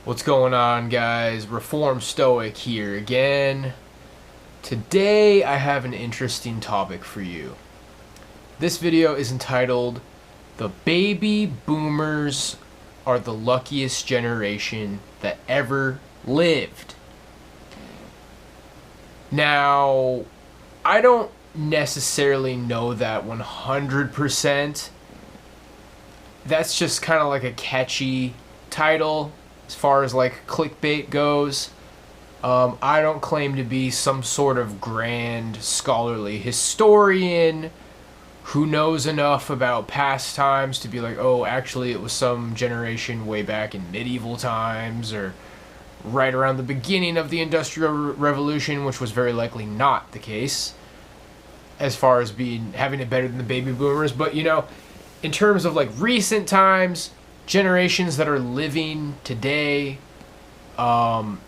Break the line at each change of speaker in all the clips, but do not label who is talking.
What's going on, guys? Reform Stoic here again. Today I have an interesting topic for you. This video is entitled "The Baby Boomers Are the Luckiest Generation That Ever Lived." Now, I don't necessarily know that 100%. That's just kind of like a catchy title as far as like clickbait goes. I don't claim to be some sort of grand scholarly historian who knows enough about past times to be like, oh, actually it was some generation way back in medieval times or right around the beginning of the Industrial Revolution, which was very likely not the case as far as having it better than the baby boomers. But in terms of like recent times, generations that are living today, I'm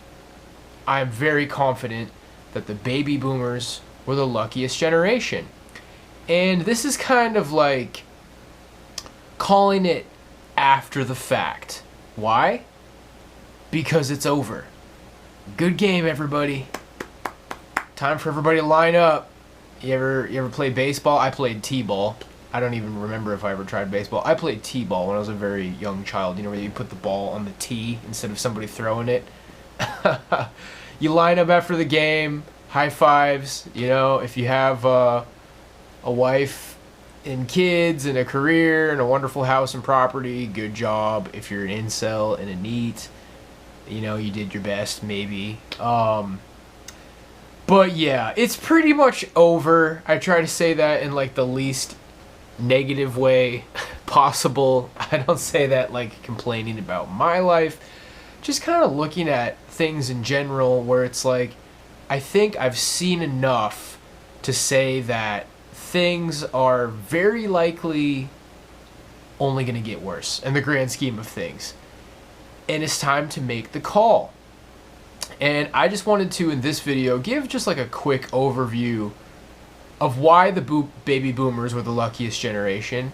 very confident that the baby boomers were the luckiest generation. And this is kind of like calling it after the fact. Why? Because it's over. Good game, everybody. Time for everybody to line up. You ever play baseball? I played t-ball. I don't even remember if I ever tried baseball. I played t-ball when I was a very young child. Where you put the ball on the tee instead of somebody throwing it. You line up after the game, high fives. If you have a wife and kids and a career and a wonderful house and property, good job. If you're an incel and a NEET, you did your best, maybe. But yeah, it's pretty much over. I try to say that in like the least negative way possible. I don't say that like complaining about my life, just kind of looking at things in general where it's like, I think I've seen enough to say that things are very likely only going to get worse in the grand scheme of things. And it's time to make the call. And I just wanted to, in this video, give just like a quick overview of why the baby boomers were the luckiest generation,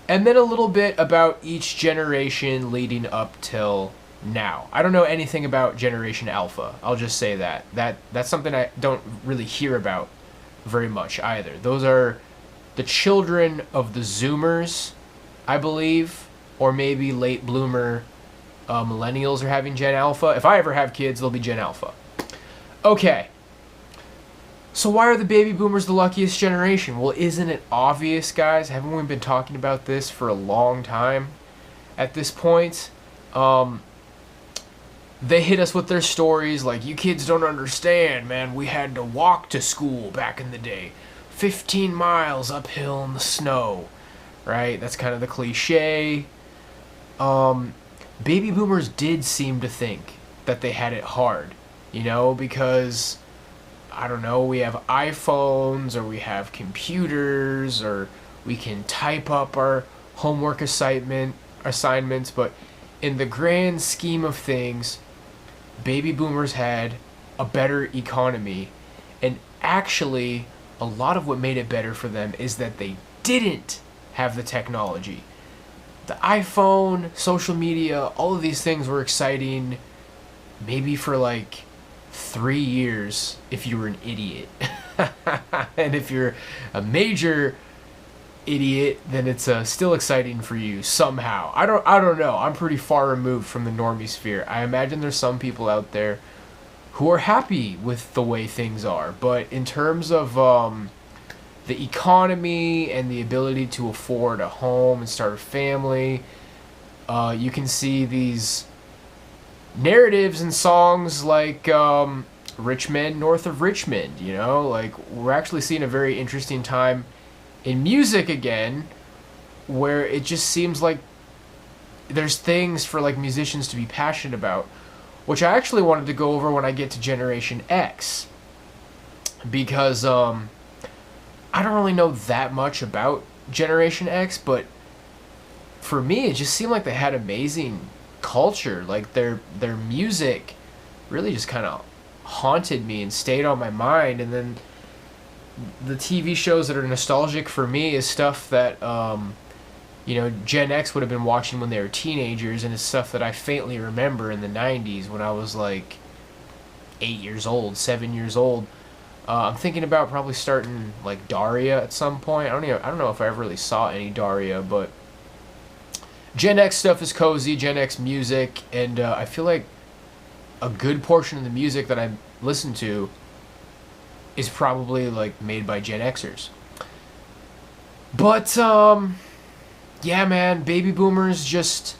and then a little bit about each generation leading up till now. I don't know anything about Generation Alpha. I'll just say that's something I don't really hear about very much either. Those are the children of the Zoomers, I believe, or maybe late bloomer millennials are having Gen Alpha. If I ever have kids, they'll be Gen Alpha. Okay. So why are the baby boomers the luckiest generation? Well, isn't it obvious, guys? Haven't we been talking about this for a long time at this point? They hit us with their stories like, you kids don't understand, man. We had to walk to school back in the day. 15 miles uphill in the snow. Right? That's kind of the cliche. Baby boomers did seem to think that they had it hard. Because I don't know, we have iPhones, or we have computers, or we can type up our homework assignments, but in the grand scheme of things, baby boomers had a better economy, and actually, a lot of what made it better for them is that they didn't have the technology. The iPhone, social media, all of these things were exciting maybe for like 3 years if you were an idiot. And if you're a major idiot, then it's still exciting for you somehow. I don't know. I'm pretty far removed from the normie sphere. I imagine there's some people out there who are happy with the way things are, but in terms of the economy and the ability to afford a home and start a family, you can see these narratives and songs like Rich Men North of Richmond. Like, we're actually seeing a very interesting time in music again, where it just seems like there's things for like musicians to be passionate about, which I actually wanted to go over when I get to Generation X, because I don't really know that much about Generation X, but for me it just seemed like they had amazing culture. Like their music really just kind of haunted me and stayed on my mind. And then the TV shows that are nostalgic for me is stuff that You know, Gen X would have been watching when they were teenagers, and it's stuff that I faintly remember in the 90s when I was like 8 years old, 7 years old. I'm thinking about probably starting like Daria at some point. I don't know if I ever really saw any Daria, but Gen X stuff is cozy, Gen X music, and I feel like a good portion of the music that I listen to is probably like made by Gen Xers. But yeah, man, baby boomers just,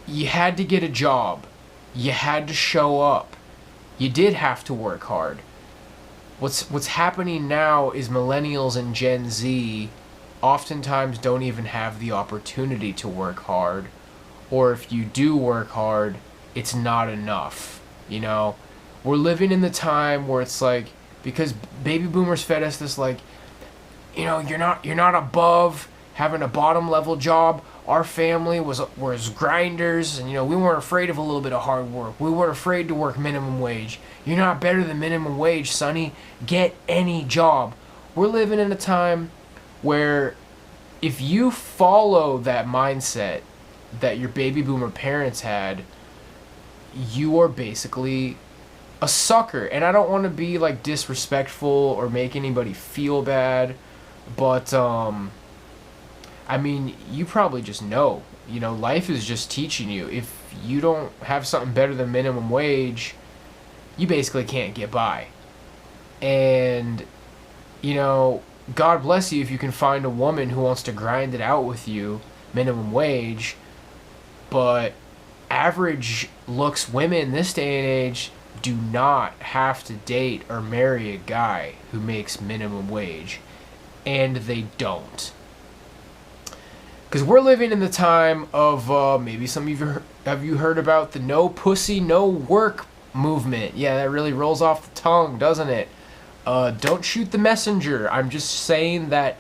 you had to get a job. You had to show up. You did have to work hard. What's happening now is millennials and Gen Z oftentimes don't even have the opportunity to work hard, or if you do work hard, it's not enough. You know, we're living in the time where it's like, because baby boomers fed us this like, you know, you're not above having a bottom level job. Our family was grinders, and you know, we weren't afraid of a little bit of hard work. We weren't afraid to work minimum wage. You're not better than minimum wage, sonny. Get any job. We're living in a time where if you follow that mindset that your baby boomer parents had, you are basically a sucker. And I don't want to be like disrespectful or make anybody feel bad, but I mean, you probably just know. You know, life is just teaching you. If you don't have something better than minimum wage, you basically can't get by. And, you know, God bless you if you can find a woman who wants to grind it out with you, minimum wage. But average looks women this day and age do not have to date or marry a guy who makes minimum wage. And they don't. Because we're living in the time of, maybe some of you have you heard about the no pussy, no work movement. Yeah, that really rolls off the tongue, doesn't it? Don't shoot the messenger. I'm just saying that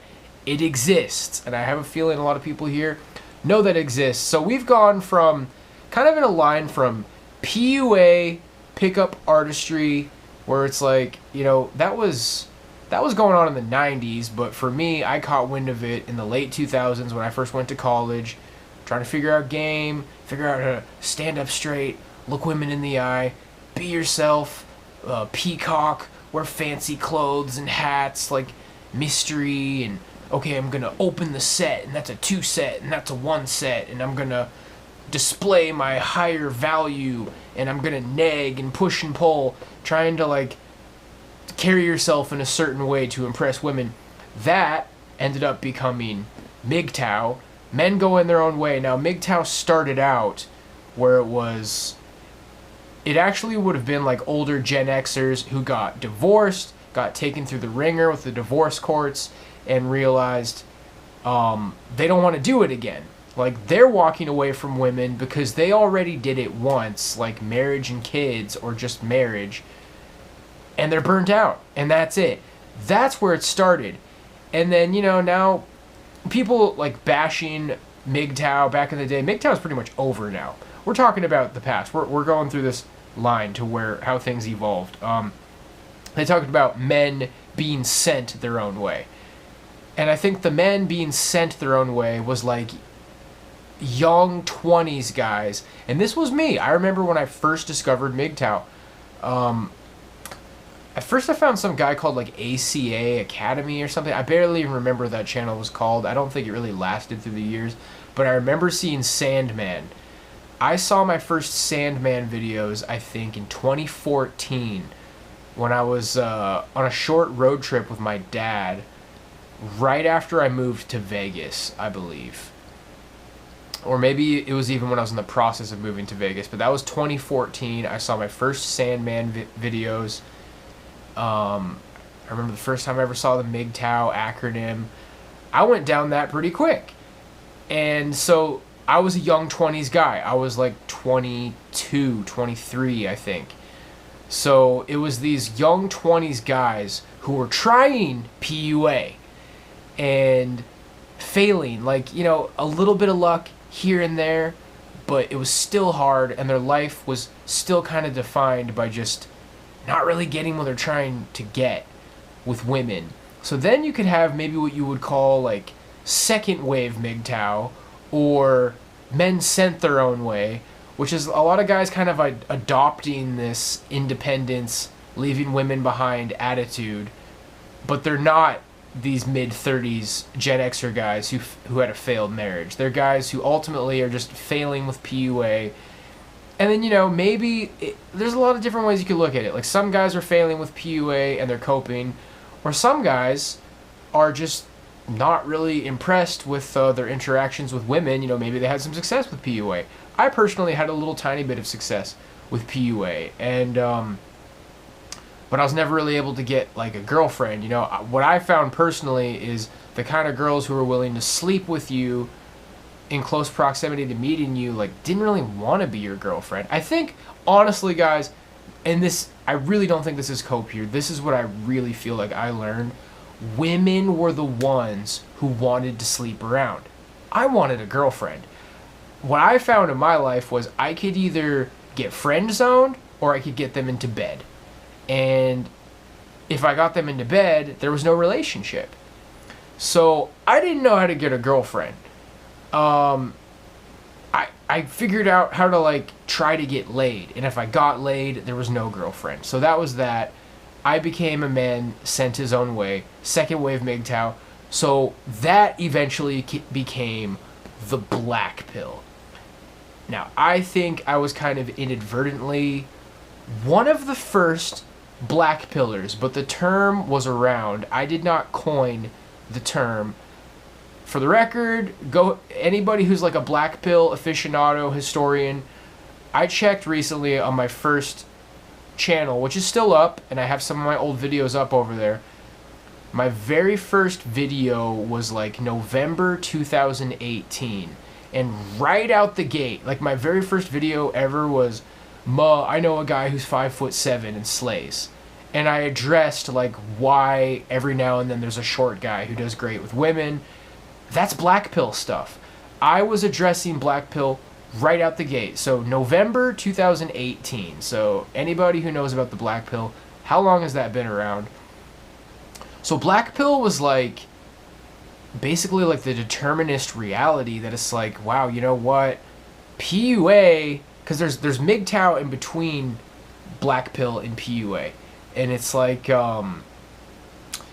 it exists. And I have a feeling a lot of people here know that it exists. So we've gone from, kind of in a line from PUA, pickup artistry, where it's like, you know, that was going on in the 90s, but for me, I caught wind of it in the late 2000s when I first went to college, trying to figure out game, figure out how to stand up straight, look women in the eye, be yourself, peacock, wear fancy clothes and hats, like mystery, and okay, I'm gonna open the set, and that's a 2 set, and that's a 1 set, and I'm gonna display my higher value, and I'm gonna nag and push and pull, trying to like carry yourself in a certain way to impress women. That ended up becoming MGTOW. Men go in their own way. Now, MGTOW started out where it actually would have been like older Gen Xers who got divorced, got taken through the ringer with the divorce courts, and realized they don't want to do it again. Like, they're walking away from women because they already did it once, like marriage and kids, or just marriage, and they're burnt out, and that's it. That's where it started. And then, you know, now people like bashing MGTOW back in the day. MGTOW is pretty much over now. We're talking about the past. We're going through this line to where how things evolved. They talked about men being sent their own way. And I think the men being sent their own way was like young 20s guys. And this was me. I remember when I first discovered MGTOW. At first I found some guy called like ACA Academy or something. I barely even remember what that channel was called. I don't think it really lasted through the years. But I remember seeing Sandman. I saw my first Sandman videos, I think, in 2014 when I was on a short road trip with my dad right after I moved to Vegas, I believe. Or maybe it was even when I was in the process of moving to Vegas. But that was 2014. I saw my first Sandman videos. I remember the first time I ever saw the MGTOW acronym. I went down that pretty quick. And so I was a young 20s guy. I was like 22, 23, I think. So it was these young 20s guys who were trying PUA and failing. Like, you know, a little bit of luck here and there, but it was still hard, and their life was still kind of defined by just not really getting what they're trying to get with women. So then you could have maybe what you would call like second wave MGTOW, or men sent their own way, which is a lot of guys kind of adopting this independence, leaving women behind attitude, but they're not these mid-30s Gen Xer guys who had a failed marriage. They're guys who ultimately are just failing with PUA. And then, there's a lot of different ways you could look at it. Like, some guys are failing with PUA and they're coping, or some guys are just not really impressed with their interactions with women. Maybe they had some success with PUA. I personally had a little tiny bit of success with PUA, and but I was never really able to get like a girlfriend. What I found personally is the kind of girls who are willing to sleep with you in close proximity to meeting you, like, didn't really want to be your girlfriend. I think, honestly, guys, and this, I really don't think this is cope here. This is what I really feel like I learned. Women were the ones who wanted to sleep around. I wanted a girlfriend. What I found in my life was I could either get friend zoned or I could get them into bed. And if I got them into bed, there was no relationship. So I didn't know how to get a girlfriend. I figured out how to, like, try to get laid. And if I got laid, there was no girlfriend. So that was that. I became a man sent his own way. Second wave MGTOW. So that eventually became the black pill. Now, I think I was kind of inadvertently one of the first black pillars, but the term was around. I did not coin the term. For the record, anybody who's like a black pill aficionado, historian, I checked recently on my first channel, which is still up, and I have some of my old videos up over there. My very first video was like November 2018, and right out the gate, like, my very first video ever was, I know a guy who's 5'7" and slays. And I addressed, like, why every now and then there's a short guy who does great with women. That's black pill stuff. I was addressing black pill right out the gate. So November 2018. So anybody who knows about the black pill, how long has that been around? So black pill was like basically like the determinist reality that it's like, wow, you know what? PUA, because there's MGTOW in between black pill and PUA. And it's like,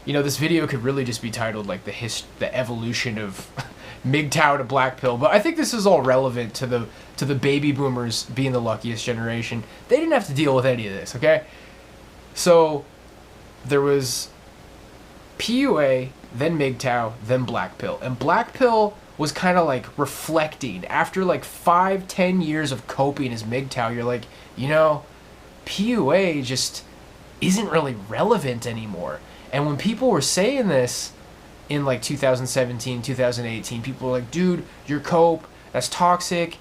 this video could really just be titled like the evolution of MGTOW to black pill, but I think this is all relevant to the baby boomers being the luckiest generation. They didn't have to deal with any of this, okay? So there was PUA, then MGTOW, then black pill, and black pill was kind of like reflecting after like 5-10 years of coping as MGTOW. You're like, PUA just isn't really relevant anymore. And when people were saying this in like 2017, 2018, people were like, dude, your cope, that's toxic.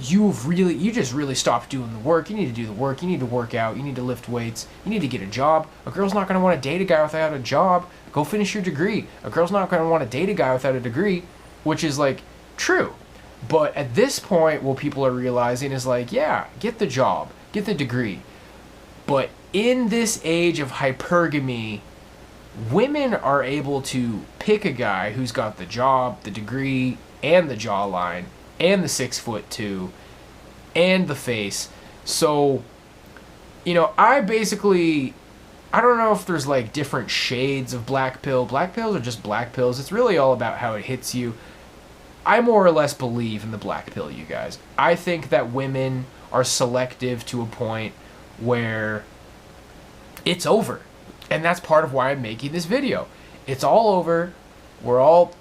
You just really stopped doing the work. You need to do the work. You need to work out. You need to lift weights. You need to get a job. A girl's not going to want to date a guy without a job. Go finish your degree. A girl's not going to want to date a guy without a degree, which is like true. But at this point, what people are realizing is like, yeah, get the job, get the degree. But in this age of hypergamy, women are able to pick a guy who's got the job, the degree, and the jawline, and the 6'2", and the face. So, I don't know if there's like different shades of black pill. Black pills are just black pills. It's really all about how it hits you. I more or less believe in the black pill, you guys. I think that women are selective to a point where it's over. And that's part of why I'm making this video. It's all over. We're all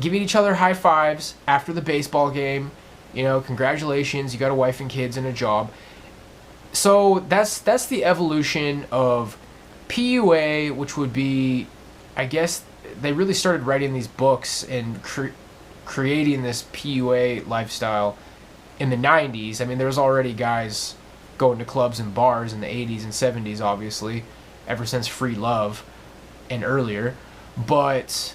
giving each other high fives after the baseball game. Congratulations, you got a wife and kids and a job. So that's the evolution of PUA, which would be, I guess, they really started writing these books and creating this PUA lifestyle in the 90s. I mean, there was already guys going to clubs and bars in the 80s and 70s, obviously, ever since Free Love and earlier. But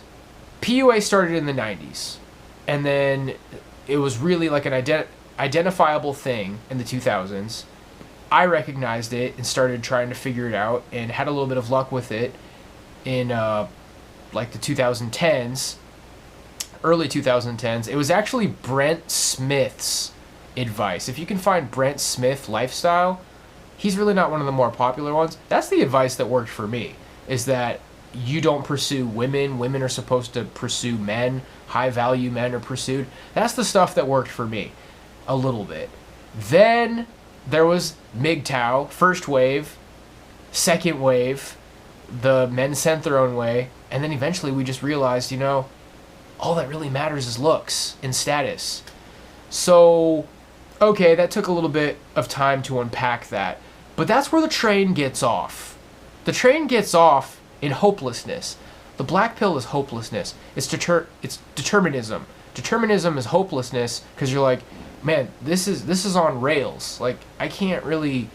PUA started in the 90s. And then it was really like an identifiable thing in the 2000s. I recognized it and started trying to figure it out and had a little bit of luck with it in like the 2010s. early 2010s. It was actually Brent Smith's advice. If you can find Brent Smith lifestyle, he's really not one of the more popular ones. That's the advice that worked for me, is that you don't pursue women. Women are supposed to pursue men. High value men are pursued. That's the stuff that worked for me a little bit. Then there was MGTOW, first wave, second wave, the men sent their own way, and then eventually we just realized, all that really matters is looks and status. So, okay, that took a little bit of time to unpack that. But that's where the train gets off. The train gets off in hopelessness. The black pill is hopelessness. It's determinism. Determinism is hopelessness because you're like, man, this is on rails. Like I can't really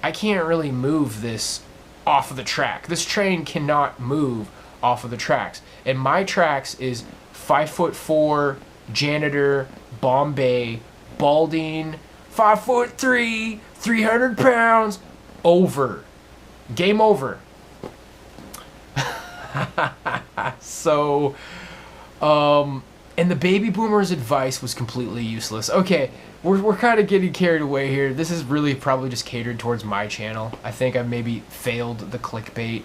move this off of the track. This train cannot move off of the tracks. And my tracks is 5'4" janitor, Bombay, balding, 5'3", 300 pounds, over. Game over. So, and the baby boomers' advice was completely useless. Okay, we're kind of getting carried away here. This is really probably just catered towards my channel. I think I've maybe failed the clickbait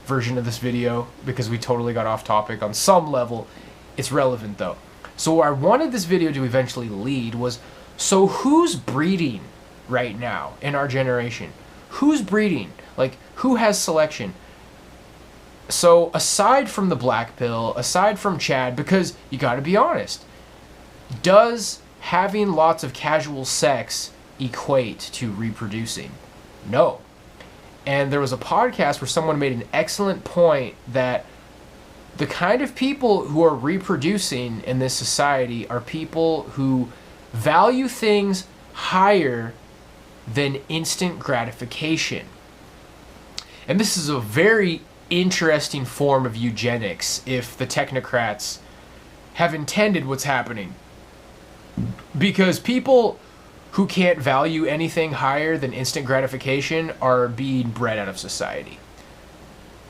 version of this video because we totally got off topic on some level. It's relevant though. So where I wanted this video to eventually lead was, so who's breeding right now in our generation? Who's breeding? Like, who has selection? So aside from the black pill, aside from Chad, because you gotta be honest, does having lots of casual sex equate to reproducing? No. And there was a podcast where someone made an excellent point that the kind of people who are reproducing in this society are people who value things higher than instant gratification. And this is a very interesting form of eugenics if the technocrats have intended what's happening. Because people who can't value anything higher than instant gratification are being bred out of society.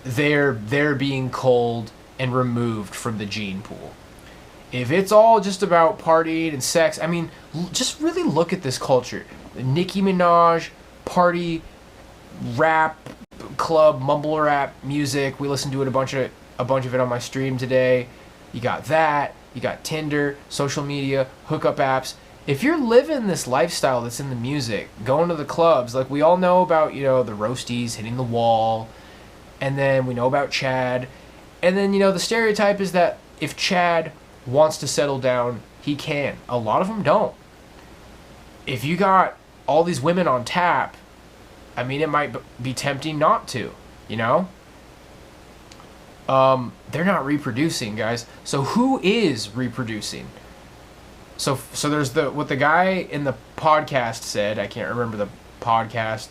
They're being culled and removed from the gene pool. If it's all just about partying and sex, I mean, just really look at this culture. Nicki Minaj, party, rap, club, mumble rap music. We listened to it a bunch of it on my stream today. You got that. You got Tinder, social media, hookup apps. If you're living this lifestyle that's in the music, going to the clubs, like we all know about, the roasties hitting the wall, and then we know about Chad, and then, the stereotype is that if Chad wants to settle down, he can. A lot of them don't. If you got all these women on tap, I mean, it might be tempting not to, They're not reproducing, guys. So who is reproducing? So there's what the guy in the podcast said. I can't remember the podcast.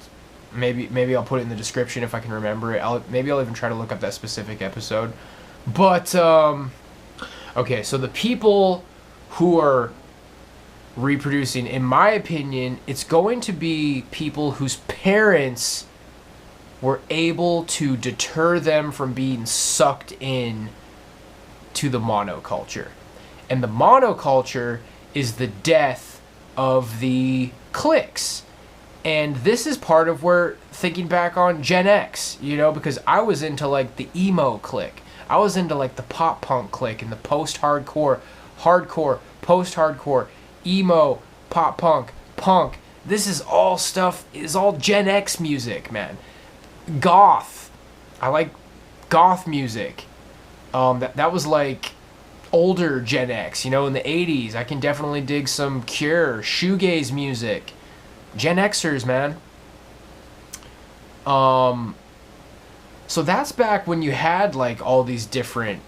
Maybe I'll put it in the description if I can remember it. Maybe I'll even try to look up that specific episode. But okay, so the people who are reproducing, in my opinion, it's going to be people whose parents were able to deter them from being sucked in to the monoculture. And the monoculture is the death of the cliques. And this is part of where, thinking back on Gen X, because I was into like the emo clique. I was into like the pop punk clique and the post-hardcore, hardcore, post-hardcore, emo, pop punk, punk. This is all stuff, is all Gen X music, man. Goth. I like goth music. That was like older Gen X, in the 80s. I can definitely dig some Cure, shoegaze music. Gen Xers, man. So that's back when you had like all these different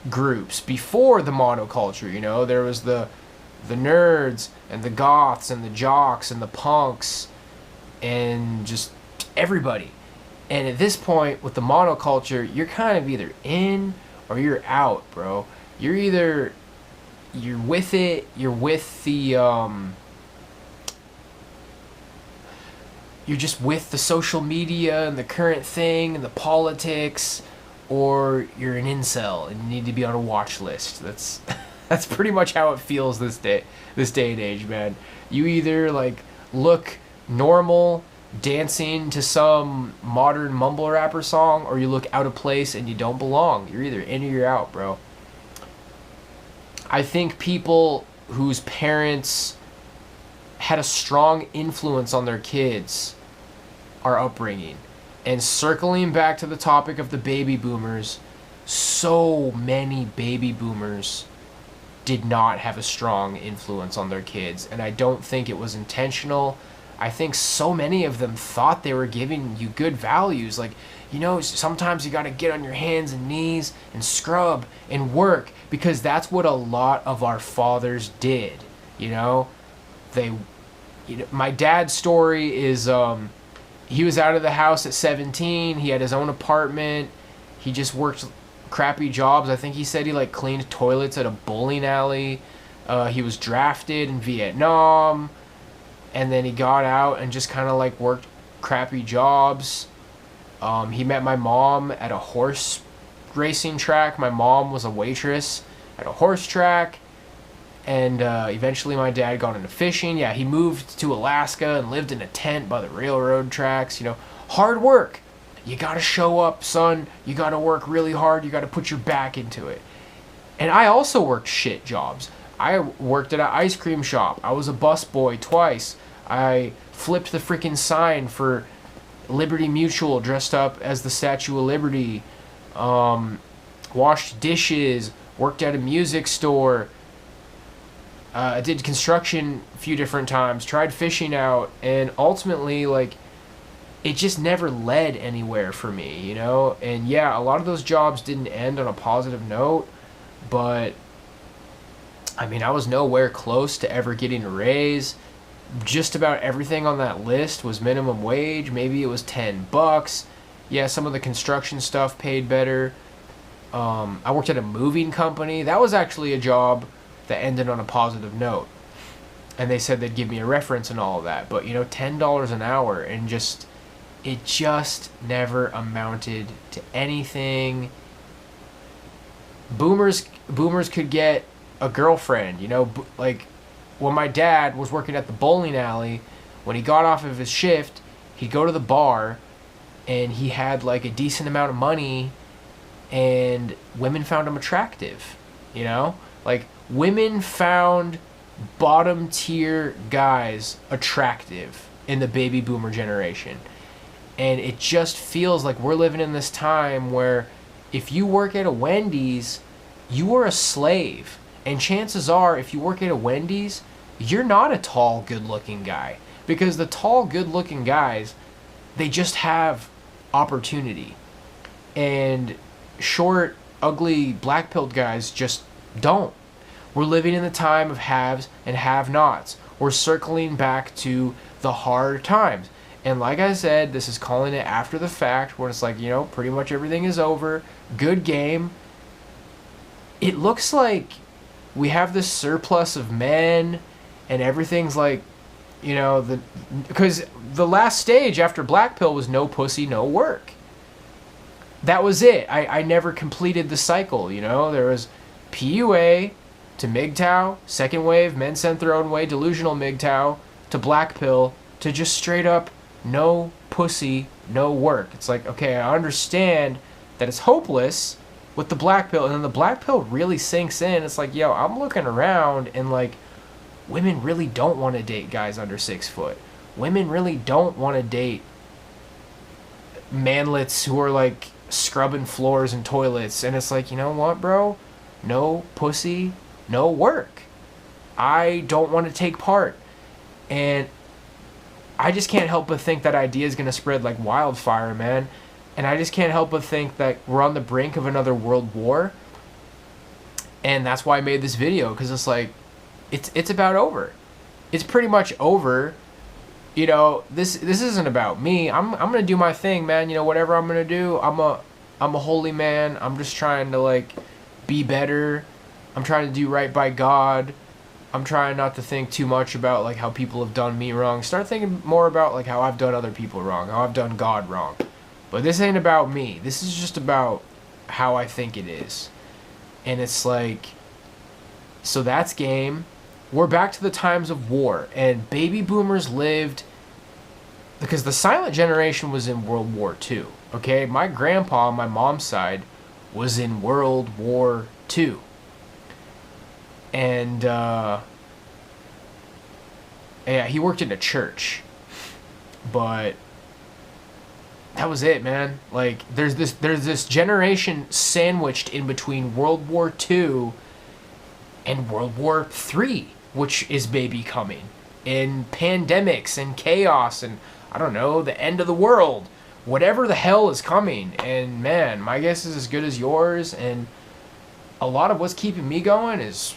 groups before the monoculture, there was the nerds and the goths and the jocks and the punks and just everybody. And at this point with the monoculture, you're kind of either in or you're out, bro. You're with it, you're with the you're just with the social media and the current thing and the politics, or you're an incel and you need to be on a watch list. That's that's pretty much how it feels this day and age, man. You either like look normal dancing to some modern mumble rapper song, or you look out of place and you don't belong. You're either in or you're out, bro. I think people whose parents had a strong influence on their kids are upbringing. And circling back to the topic of the baby boomers, so many baby boomers did not have a strong influence on their kids. And I don't think it was intentional. I think so many of them thought they were giving you good values. Like, you know, sometimes you got to get on your hands and knees and scrub and work, because that's what a lot of our fathers did. You know, my dad's story is, he was out of the house at 17. He had his own apartment. He just worked crappy jobs. I think he said he like cleaned toilets at a bowling alley. He was drafted in Vietnam, and then he got out and just kind of like worked crappy jobs. He met my mom at a horse racing track. My mom was a waitress at a horse track. And eventually my dad got into fishing. Yeah, he moved to Alaska and lived in a tent by the railroad tracks. You know, hard work. You got to show up, son. You got to work really hard. You got to put your back into it. And I also worked shit jobs. I worked at an ice cream shop. I was a busboy twice. I flipped the freaking sign for Liberty Mutual dressed up as the Statue of Liberty. Washed dishes. Worked at a music store. I did construction a few different times, tried fishing out, and ultimately, like, it just never led anywhere for me, you know? And yeah, a lot of those jobs didn't end on a positive note, but, I mean, I was nowhere close to ever getting a raise. Just about everything on that list was minimum wage. Maybe it was $10. Yeah, some of the construction stuff paid better. I worked at a moving company. That was actually a job that ended on a positive note, and they said they'd give me a reference and all of that, but you know, $10 an hour, and it just never amounted to anything. Boomers could get a girlfriend, you know, like when my dad was working at the bowling alley, when he got off of his shift, he'd go to the bar, and he had like a decent amount of money, and women found him attractive, you know, like women found bottom tier guys attractive in the baby boomer generation. And it just feels like we're living in this time where if you work at a Wendy's, you are a slave. And chances are, if you work at a Wendy's, you're not a tall, good-looking guy. Because the tall, good-looking guys, they just have opportunity. And short, ugly, black-pilled guys just don't. We're living in the time of haves and have-nots. We're circling back to the hard times. And like I said, this is calling it after the fact, where it's like, you know, pretty much everything is over. Good game. It looks like we have this surplus of men, and everything's like, you know, because the last stage after Black Pill was no pussy, no work. That was it. I never completed the cycle, you know. There was PUA to MGTOW, second wave, men sent their own way, delusional MGTOW, to Black Pill, to just straight up no pussy, no work. It's like, okay, I understand that it's hopeless with the Black Pill, and then the Black Pill really sinks in. It's like, yo, I'm looking around, and like, women really don't want to date guys under 6 foot. Women really don't want to date manlets who are like scrubbing floors and toilets. And it's like, you know what, bro? No pussy, no work. I don't want to take part. And I just can't help but think that idea is going to spread like wildfire, man. And I just can't help but think that we're on the brink of another world war. And that's why I made this video, because it's like, it's about over. It's pretty much over. You know, this isn't about me. I'm gonna do my thing, man. You know, whatever I'm gonna do, I'm a holy man. I'm just trying to like be better. I'm trying to do right by God. I'm trying not to think too much about like how people have done me wrong. Start thinking more about like how I've done other people wrong, how I've done God wrong. But this ain't about me. This is just about how I think it is. And it's like, so that's game. We're back to the times of war, and baby boomers lived, because the silent generation was in World War II. Okay, my grandpa on my mom's side was in World War II. And yeah, he worked in a church, but that was it, man. Like, there's this generation sandwiched in between World War II and World War III, which is maybe coming, and pandemics and chaos and, I don't know, the end of the world, whatever the hell is coming. And man, my guess is as good as yours. And a lot of what's keeping me going is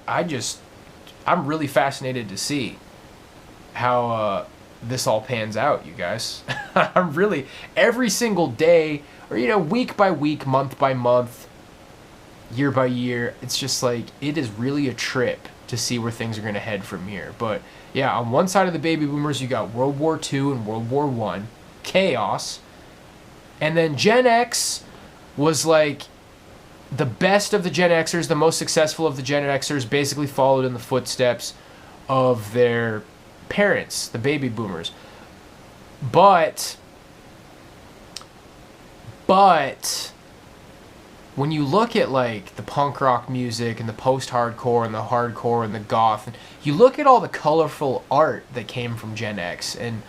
I'm really fascinated to see how this all pans out, you guys. I'm really, every single day, or, you know, week by week, month by month, year by year, it's just like, it is really a trip to see where things are going to head from here. But yeah, on one side of the baby boomers, you got World War II and World War I, chaos. And then Gen X was like the best of the Gen Xers, the most successful of the Gen Xers, basically followed in the footsteps of their parents, the baby boomers. But when you look at like the punk rock music and the post-hardcore and the hardcore and the goth, and you look at all the colorful art that came from Gen X, and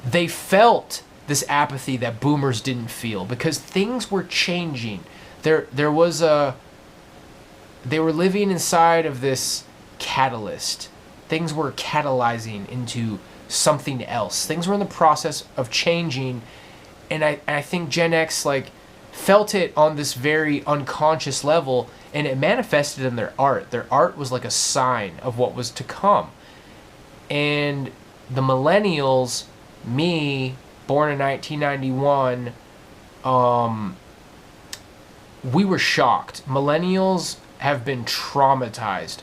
they felt this apathy that boomers didn't feel, because things were changing. There was they were living inside of this catalyst. Things were catalyzing into something else. Things were in the process of changing, and I think Gen X like felt it on this very unconscious level, and it manifested in their art. Their art was like a sign of what was to come. And the millennials, me, born in 1991, we were shocked. Millennials have been traumatized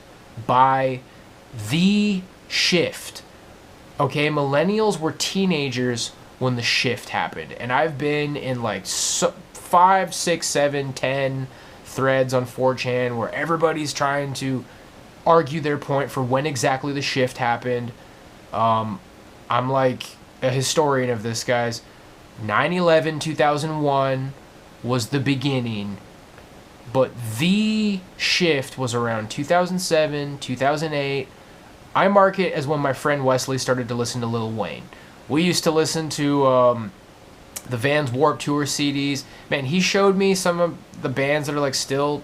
by the shift. Okay, millennials were teenagers when the shift happened, and I've been in like 5, 6, 7, 10 threads on 4chan where everybody's trying to argue their point for when exactly the shift happened. I'm like a historian of this, guys. 9/11, 2001 was the beginning, but the shift was around 2007, 2008. I mark it as when my friend Wesley started to listen to Lil Wayne. We used to listen to the Vans Warped Tour CDs. Man, he showed me some of the bands that are like still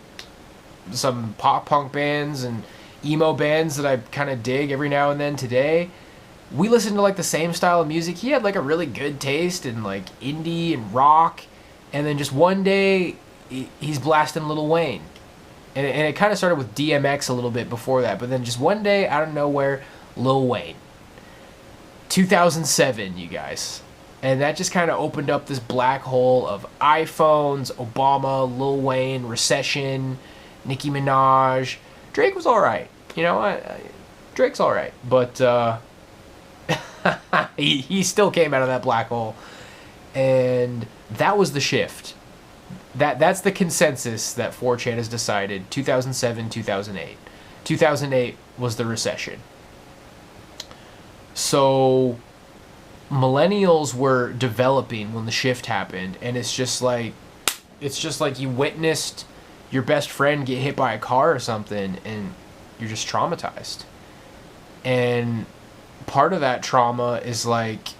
some pop punk bands and emo bands that I kind of dig every now and then today. We listened to like the same style of music. He had like a really good taste in like indie and rock. And then just one day, he's blasting Lil Wayne. And it kind of started with DMX a little bit before that. But then just one day, out of nowhere, Lil Wayne. 2007, you guys. And that just kind of opened up this black hole of iPhones, Obama, Lil Wayne, recession, Nicki Minaj. Drake was all right. You know, Drake's all right. But he still came out of that black hole. And that was the shift. That's the consensus that 4chan has decided. 2007, 2008. 2008 was the recession. So millennials were developing when the shift happened, and it's just like you witnessed your best friend get hit by a car or something, and you're just traumatized. And part of that trauma is like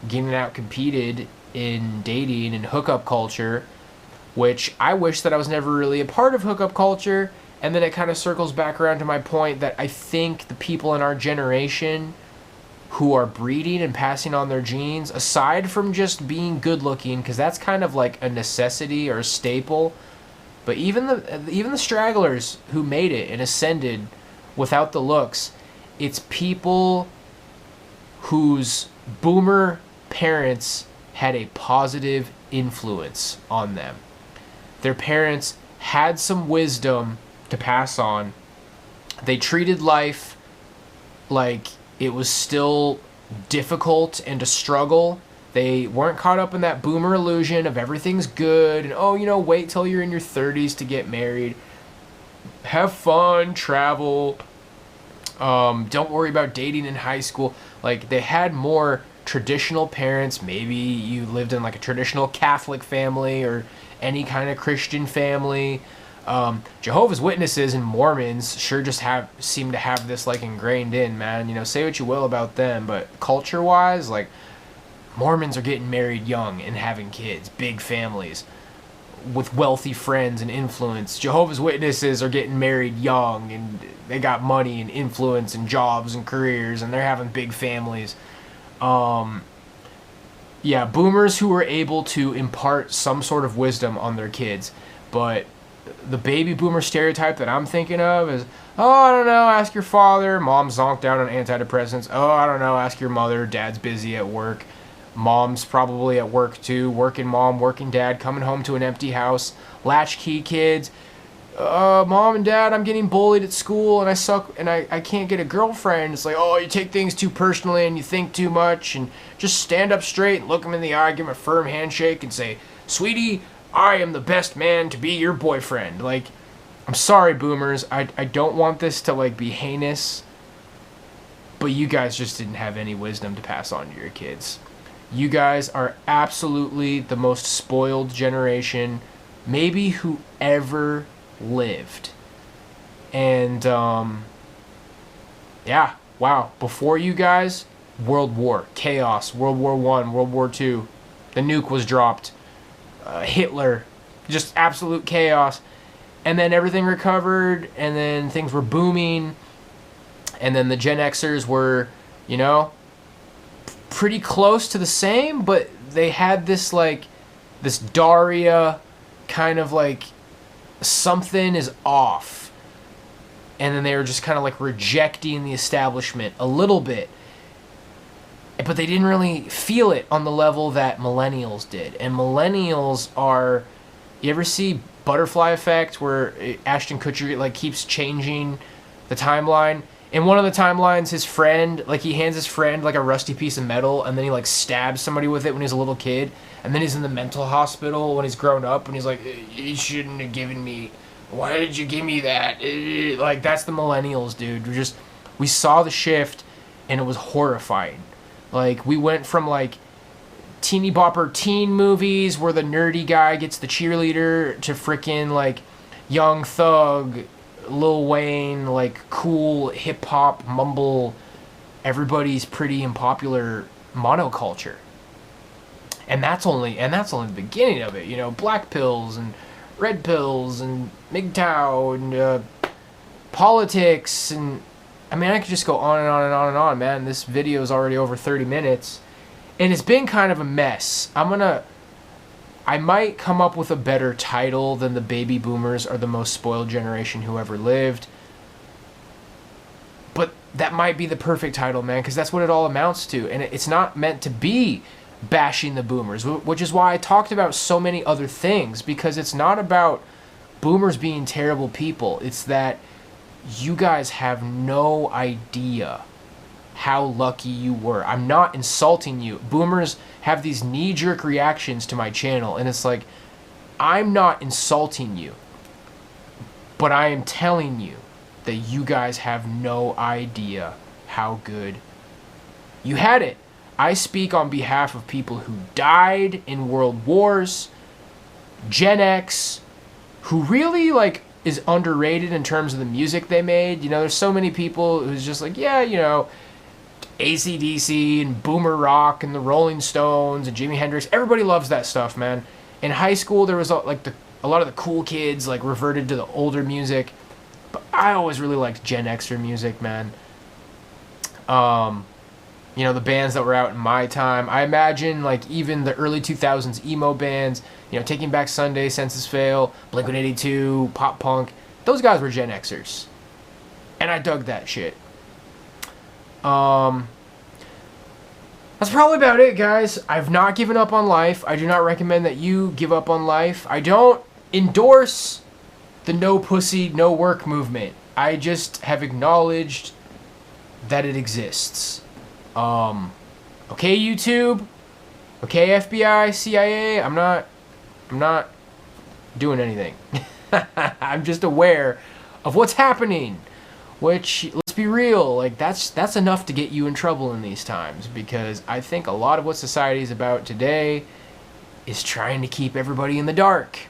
getting out competed in dating and hookup culture, which I wish that I was never really a part of hookup culture. And then it kind of circles back around to my point that I think the people in our generation who are breeding and passing on their genes, aside from just being good looking, because that's kind of like a necessity or a staple, but even the stragglers who made it and ascended without the looks, it's people whose boomer parents had a positive influence on them. Their parents had some wisdom to pass on. They treated life like it was still difficult and a struggle. They weren't caught up in that boomer illusion of everything's good and, oh, wait till you're in your 30s to get married. Have fun, travel. Don't worry about dating in high school. Like, they had more traditional parents. Maybe you lived in like a traditional Catholic family or any kind of Christian family. Jehovah's Witnesses and Mormons sure just seem to have this like ingrained in, man. Say what you will about them, but culture-wise, like, Mormons are getting married young and having kids, big families with wealthy friends and influence. Jehovah's Witnesses are getting married young and they got money and influence and jobs and careers and they're having big families. Yeah, boomers who were able to impart some sort of wisdom on their kids, but the baby boomer stereotype that I'm thinking of is, oh, I don't know, ask your father. Mom's zonked out on antidepressants. Oh, I don't know, ask your mother. Dad's busy at work. Mom's probably at work too. Working mom, working dad, coming home to an empty house. Latchkey kids. Mom and dad, I'm getting bullied at school and I suck and I can't get a girlfriend. It's like, oh, you take things too personally and you think too much, and just stand up straight and look them in the eye, give them a firm handshake and say, sweetie, I am the best man to be your boyfriend. Like, I'm sorry, boomers. I don't want this to like be heinous, but you guys just didn't have any wisdom to pass on to your kids. You guys are absolutely the most spoiled generation maybe who ever lived. And yeah, wow. Before you guys, World War, chaos, World War I, World War II, the nuke was dropped. Hitler, just absolute chaos. And then everything recovered, and then things were booming, and then the Gen Xers were, pretty close to the same, but they had this Daria kind of like something is off. And then they were just kind of like rejecting the establishment a little bit. But they didn't really feel it on the level that millennials did. And millennials are, you ever see Butterfly Effect where Ashton Kutcher keeps changing the timeline? In one of the timelines, his friend, he hands his friend a rusty piece of metal, and then he stabs somebody with it when he's a little kid, and then he's in the mental hospital when he's grown up, and he's like, you shouldn't have given me, why did you give me that? That's the millennials, dude. We saw the shift, and it was horrifying. We went from teeny bopper teen movies where the nerdy guy gets the cheerleader to frickin' Young Thug, Lil Wayne, cool hip hop mumble, everybody's pretty and popular monoculture. And that's only the beginning of it. Black pills and red pills and MGTOW and politics, and I could just go on and on and on and on, man. This video is already over 30 minutes, and it's been kind of a mess. I might come up with a better title than the baby boomers are the most spoiled generation who ever lived. But that might be the perfect title, man, because that's what it all amounts to. And it's not meant to be bashing the boomers, which is why I talked about so many other things, because it's not about boomers being terrible people. It's that you guys have no idea how lucky you were. I'm not insulting you. Boomers have these knee-jerk reactions to my channel, and it's I'm not insulting you, but I am telling you that you guys have no idea how good you had it. I speak on behalf of people who died in world wars, Gen X, who really is underrated in terms of the music they made. There's so many people who's just AC/DC and boomer rock and the Rolling Stones and Jimi Hendrix. Everybody loves that stuff, man. In high school, there was a lot of the cool kids reverted to the older music, but I always really liked Gen Xer music, man. The bands that were out in my time. I imagine even the early 2000s emo bands, Taking Back Sunday, Census Fail, Blink-182, pop punk. Those guys were Gen Xers, and I dug that shit. That's probably about it, guys. I've not given up on life. I do not recommend that you give up on life. I don't endorse the no pussy, no work movement. I just have acknowledged that it exists. Okay, YouTube, Okay, FBI, CIA, I'm not doing anything. I'm just aware of what's happening. Which, let's be real, like that's enough to get you in trouble in these times, because I think a lot of what society is about today is trying to keep everybody in the dark.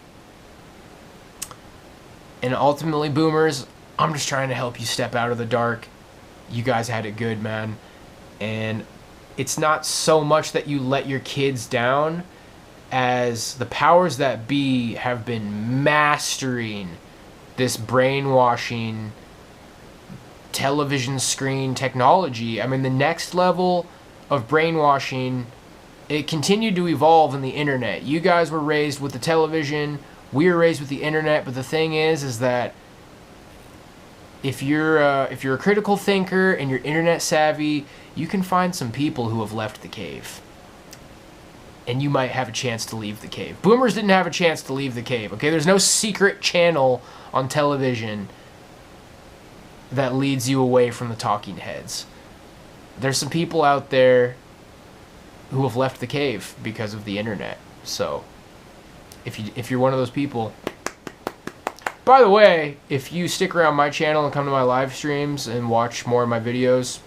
And ultimately, boomers, I'm just trying to help you step out of the dark. You guys had it good, man. And it's not so much that you let your kids down, as the powers that be have been mastering this brainwashing television screen technology. I mean, the next level of brainwashing, it continued to evolve in the internet. You guys were raised with the television, we were raised with the internet, but the thing is that if you're a critical thinker and you're internet savvy, you can find some people who have left the cave. And you might have a chance to leave the cave. Boomers didn't have a chance to leave the cave, okay? There's no secret channel on television that leads you away from the talking heads. There's some people out there who have left the cave because of the internet. So, if you're one of those people... By the way, if you stick around my channel and come to my live streams and watch more of my videos,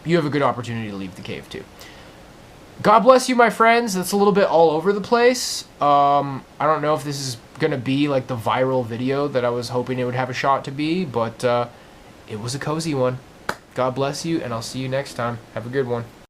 you have a good opportunity to leave the cave too. God bless you, my friends. That's a little bit all over the place. I don't know if this is going to be like the viral video that I was hoping it would have a shot to be, but it was a cozy one. God bless you, and I'll see you next time. Have a good one.